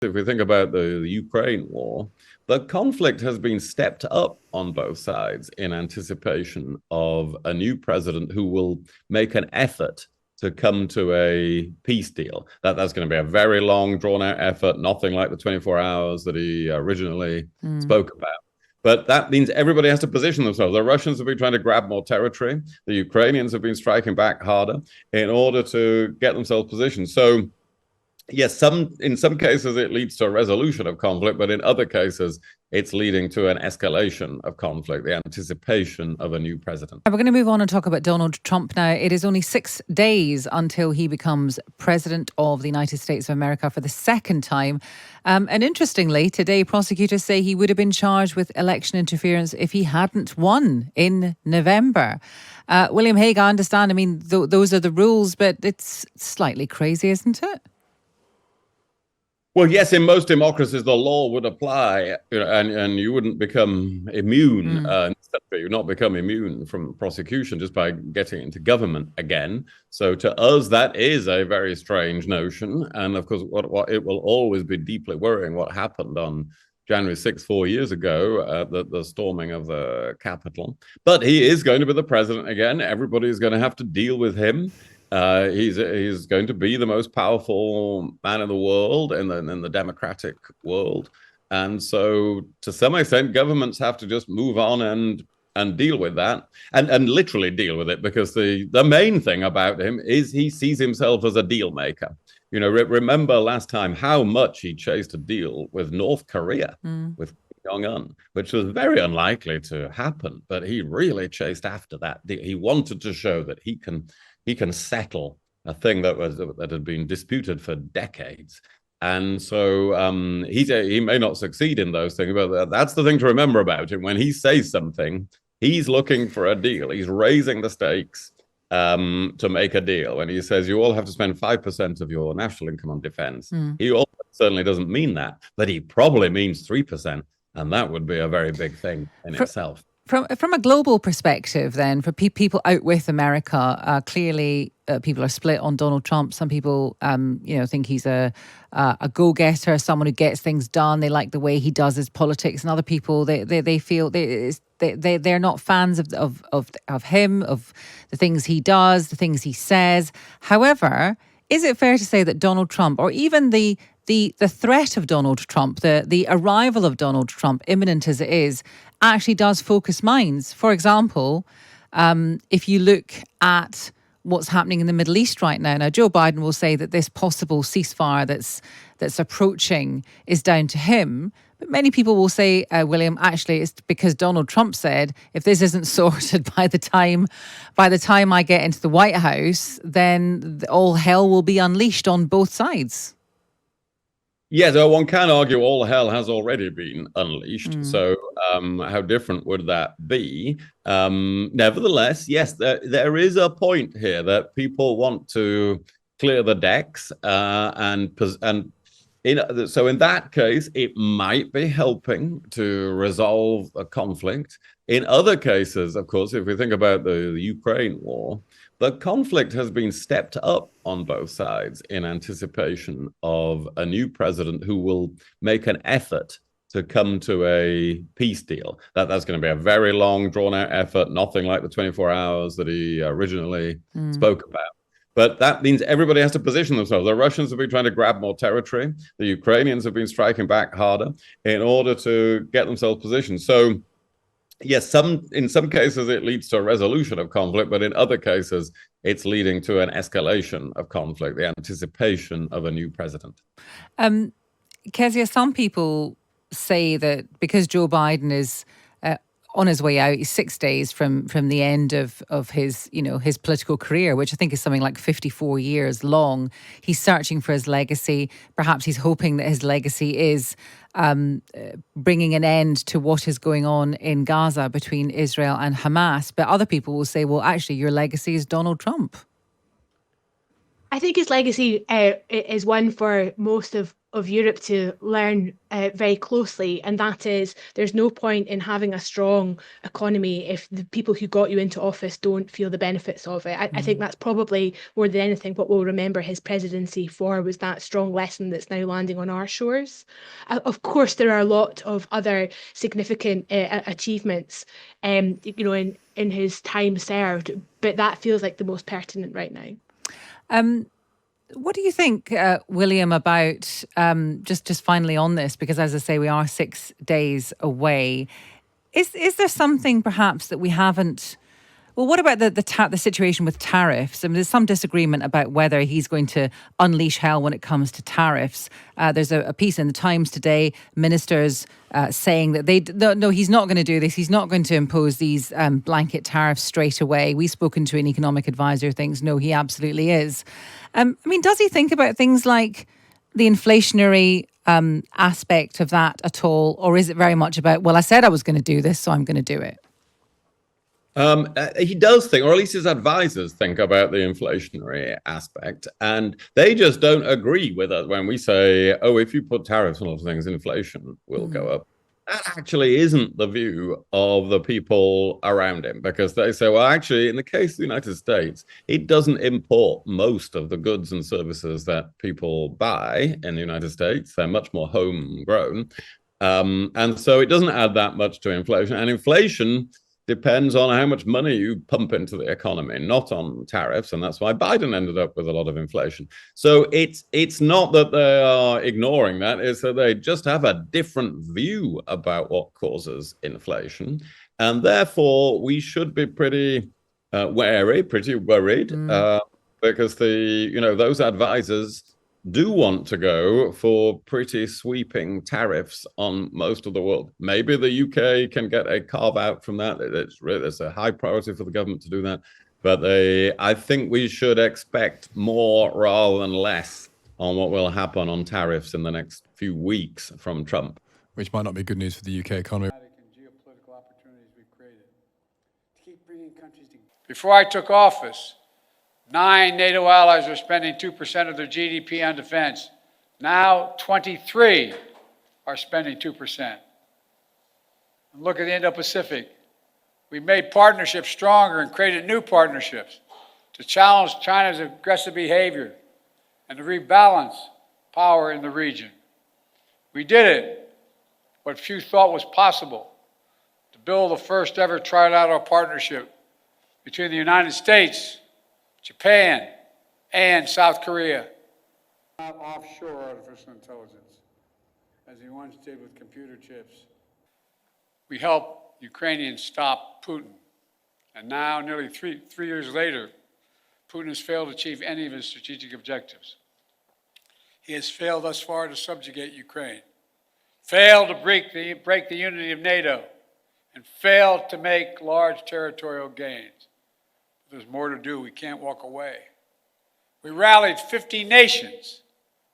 If we think about the Ukraine war, the conflict has been stepped up on both sides in anticipation of a new president who will make an effort to come to a peace deal. That's going to be a very long, drawn-out effort, nothing like the 24 hours that he originally spoke about. But that means everybody has to position themselves. The Russians have been trying to grab more territory. The Ukrainians have been striking back harder in order to get themselves positioned. So yes, in some cases it leads to a resolution of conflict, but in other cases it's leading to an escalation of conflict, the anticipation of a new president. We're going to move on and talk about Donald Trump now. It is only 6 days until he becomes president of the United States of America for the second time. And interestingly, today prosecutors say he would have been charged with election interference if he hadn't won in November. William Hague, I understand, I mean, those are the rules, but it's slightly crazy, isn't it? Well, yes, in most democracies, the law would apply, and you wouldn't become immune. You would not become immune from prosecution just by getting into government again. So to us, that is a very strange notion. And of course, what it will always be deeply worrying what happened on January 6th, 4 years ago, the storming of the Capitol. But he is going to be the president again. Everybody is going to have to deal with him. He's going to be the most powerful man in the world, in the democratic world. And so to some extent, governments have to just move on and deal with that, and literally deal with it, because the main thing about him is he sees himself as a deal maker. Remember last time how much he chased a deal with North Korea, with Jong-un, which was very unlikely to happen, but he really chased after that deal. He wanted to show that he can settle a thing that had been disputed for decades. And so he may not succeed in those things, but that's the thing to remember about him. When he says something, he's looking for a deal. He's raising the stakes to make a deal. When he says you all have to spend 5% of your national income on defense, he also certainly doesn't mean that, but he probably means 3%. And that would be a very big thing in itself. From a global perspective, then, for people out with America, clearly people are split on Donald Trump. Some people, think he's a go-getter, someone who gets things done. They like the way he does his politics, and other people they feel they're not fans of him, of the things he does, the things he says. However, is it fair to say that Donald Trump, or even the threat of Donald Trump, the arrival of Donald Trump, imminent as it is, actually does focus minds? For example, if you look at what's happening in the Middle East right now. Now, Joe Biden will say that this possible ceasefire that's approaching is down to him. But many people will say, William, actually, it's because Donald Trump said, if this isn't sorted by the time I get into the White House, then all hell will be unleashed on both sides. Yes, one can argue all hell has already been unleashed. So how different would that be? Nevertheless, yes, there is a point here that people want to clear the decks. So in that case, it might be helping to resolve a conflict. In other cases, of course, if we think about the Ukraine war, the conflict has been stepped up on both sides in anticipation of a new president who will make an effort to come to a peace deal. That's going to be a very long, drawn-out effort, nothing like the 24 hours that he originally spoke about. But that means everybody has to position themselves. The Russians have been trying to grab more territory. The Ukrainians have been striking back harder in order to get themselves positioned. So yes, in some cases it leads to a resolution of conflict, but in other cases it's leading to an escalation of conflict, the anticipation of a new president. Kezia, some people say that because Joe Biden is on his way out, he's 6 days from the end of his political career, which I think is something like 54 years long. He's searching for his legacy. Perhaps he's hoping that his legacy is bringing an end to what is going on in Gaza between Israel and Hamas. But other people will say, well, actually, your legacy is Donald Trump. I think his legacy is one for most of of Europe to learn very closely, and that is there's no point in having a strong economy if the people who got you into office don't feel the benefits of it. I think that's probably more than anything what we'll remember his presidency for, was that strong lesson that's now landing on our shores. Of course, there are a lot of other significant achievements, in his time served, but that feels like the most pertinent right now. What do you think, William, about just finally on this? Because as I say, we are 6 days away. Is there something perhaps that we haven't? Well, what about the situation with tariffs? I mean, there's some disagreement about whether he's going to unleash hell when it comes to tariffs. There's a piece in the Times today, ministers saying that no, he's not going to do this. He's not going to impose these blanket tariffs straight away. We've spoken to an economic advisor who thinks, no, he absolutely is. I mean, does he think about things like the inflationary aspect of that at all? Or is it very much about, well, I said I was going to do this, so I'm going to do it? He does think, or at least his advisors think about the inflationary aspect, and they just don't agree with us when we say, oh, if you put tariffs on all things, inflation will go up. That actually isn't the view of the people around him, because they say, well, actually, in the case of the United States, it doesn't import most of the goods and services that people buy in the United States. They're much more homegrown. And so it doesn't add that much to inflation. And inflation depends on how much money you pump into the economy, not on tariffs, and that's why Biden ended up with a lot of inflation. So it's not that they are ignoring that, it's that they just have a different view about what causes inflation, and therefore we should be pretty worried, because those advisors do want to go for pretty sweeping tariffs on most of the world. Maybe the UK can get a carve out from that. It's a high priority for the government to do that. But I think we should expect more rather than less on what will happen on tariffs in the next few weeks from Trump. Which might not be good news for the UK economy. Geopolitical opportunities we've created to keep bringing countries together. Before I took office, 9 NATO allies were spending 2% of their GDP on defense. Now 23 are spending 2%. And look at the Indo-Pacific. We've made partnerships stronger and created new partnerships to challenge China's aggressive behavior and to rebalance power in the region. We did it, what few thought was possible, to build the first ever trilateral partnership between the United States, Japan, and South Korea. Offshore artificial intelligence, as he once did with computer chips. We helped Ukrainians stop Putin. And now, nearly three years later, Putin has failed to achieve any of his strategic objectives. He has failed thus far to subjugate Ukraine, failed to break the unity of NATO, and failed to make large territorial gains. There's more to do. We can't walk away. We rallied 50 nations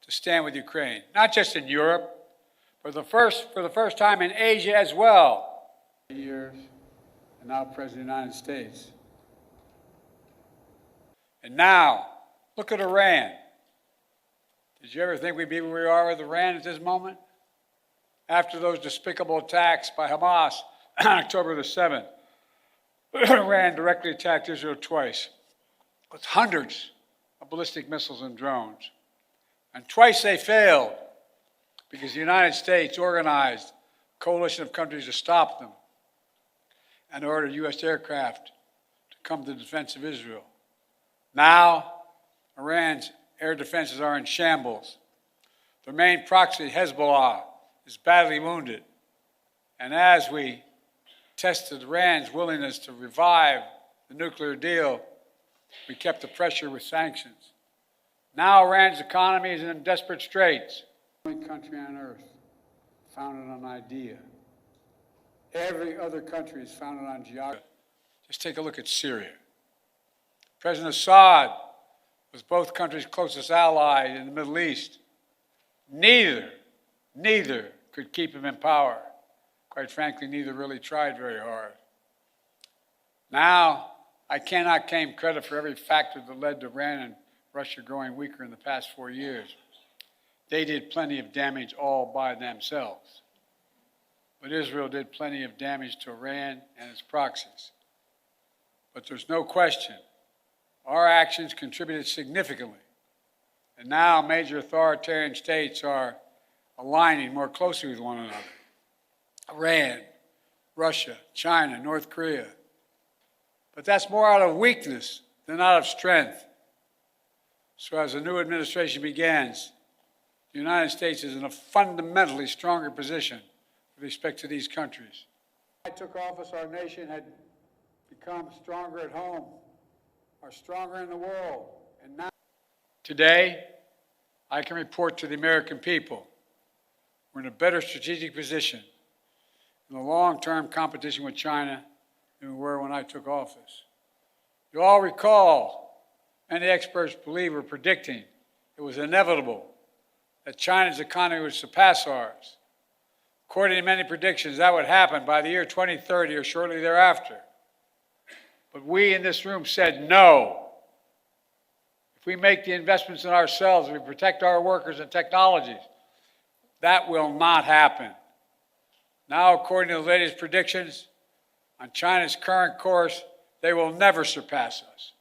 to stand with Ukraine, not just in Europe, but for the first time in Asia as well. Years, and now President of the United States. And now, look at Iran. Did you ever think we'd be where we are with Iran at this moment? After those despicable attacks by Hamas on October the 7th, Iran directly attacked Israel twice with hundreds of ballistic missiles and drones. And twice they failed because the United States organized a coalition of countries to stop them and ordered U.S. aircraft to come to the defense of Israel. Now, Iran's air defenses are in shambles. Their main proxy, Hezbollah, is badly wounded. And as we tested Iran's willingness to revive the nuclear deal, we kept the pressure with sanctions. Now Iran's economy is in desperate straits. The only country on earth founded on idea. Every other country is founded on geography. Just take a look at Syria. President Assad was both countries' closest ally in the Middle East. Neither could keep him in power. Quite frankly, neither really tried very hard. Now, I cannot claim credit for every factor that led to Iran and Russia growing weaker in the past 4 years. they did plenty of damage all by themselves. But Israel did plenty of damage to Iran and its proxies. But there's no question, our actions contributed significantly. And now major authoritarian states are aligning more closely with one another. Iran, Russia, China, North Korea. But that's more out of weakness than out of strength. So as the new administration begins, the United States is in a fundamentally stronger position with respect to these countries. When I took office, our nation had become stronger at home, or stronger in the world. And now, today, I can report to the American people we're in a better strategic position in the long-term competition with China than we were when I took office. You all recall, many experts believe were predicting it was inevitable that China's economy would surpass ours. According to many predictions, that would happen by the year 2030 or shortly thereafter. But we in this room said no. If we make the investments in ourselves, if we protect our workers and technologies, that will not happen. Now, according to the latest predictions, on China's current course, they will never surpass us.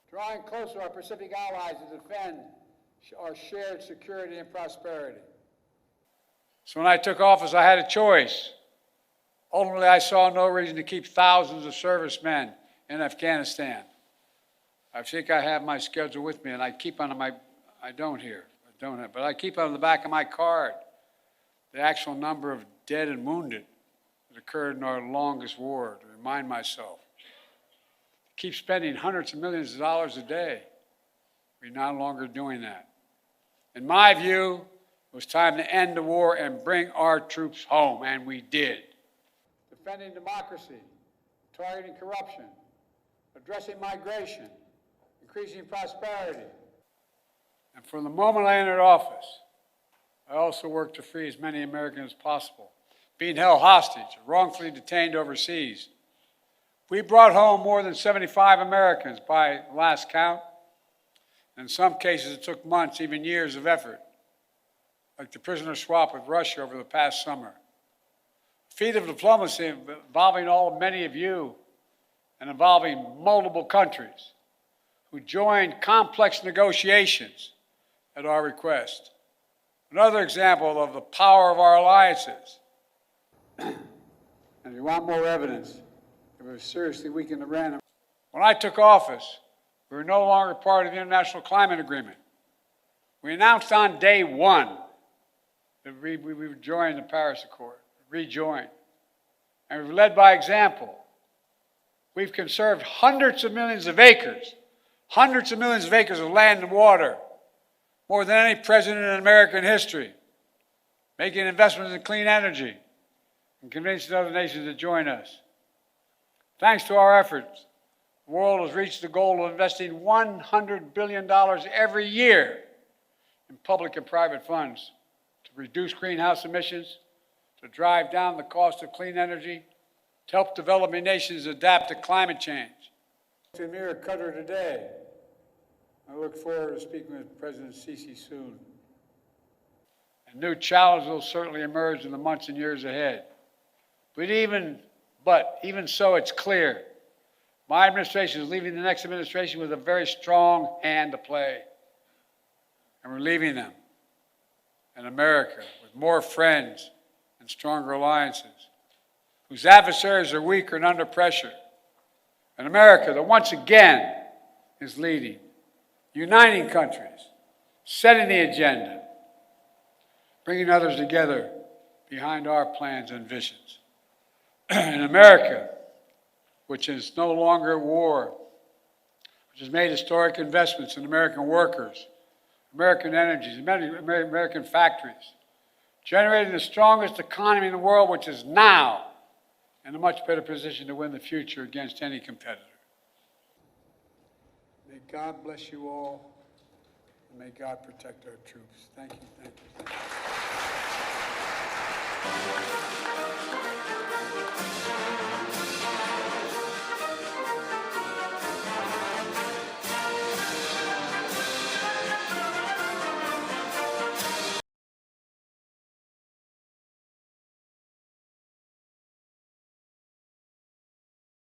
Drawing closer to our Pacific allies to defend our shared security and prosperity. So when I took office, I had a choice. Ultimately, I saw no reason to keep thousands of servicemen in Afghanistan. I think I have my schedule with me, and I keep on my, I don't here, I don't have, but I keep on the back of my card the actual number of dead and wounded that occurred in our longest war, to remind myself. Keep spending hundreds of millions of dollars a day. We're no longer doing that. In my view, it was time to end the war and bring our troops home, and we did. Defending democracy, targeting corruption, addressing migration, increasing prosperity. And from the moment I entered office, I also worked to free as many Americans as possible being held hostage, wrongfully detained overseas. We brought home more than 75 Americans by last count. In some cases, it took months, even years of effort, like the prisoner swap with Russia over the past summer. A feat of diplomacy involving many of you and involving multiple countries who joined complex negotiations at our request. Another example of the power of our alliances. And if you want more evidence, it was seriously weakened Iran. When I took office, we were no longer part of the International Climate Agreement. We announced on day one that we would join the Paris Accord, rejoin. And we've led by example. We've conserved hundreds of millions of acres of land and water, more than any president in American history, making investments in clean energy and convincing other nations to join us. Thanks to our efforts, the world has reached the goal of investing $100 billion every year in public and private funds to reduce greenhouse emissions, to drive down the cost of clean energy, to help developing nations adapt to climate change. To Amir Qatar today, I look forward to speaking with President Sisi soon. And new challenges will certainly emerge in the months and years ahead. But even so, it's clear my administration is leaving the next administration with a very strong hand to play. And we're leaving them in America with more friends and stronger alliances, whose adversaries are weaker and under pressure. And America that once again is leading, uniting countries, setting the agenda, bringing others together behind our plans and visions. In America, which is no longer at war, which has made historic investments in American workers, American energies, American factories, generating the strongest economy in the world, which is now in a much better position to win the future against any competitor. May God bless you all, and may God protect our troops. Thank you, thank you, thank you.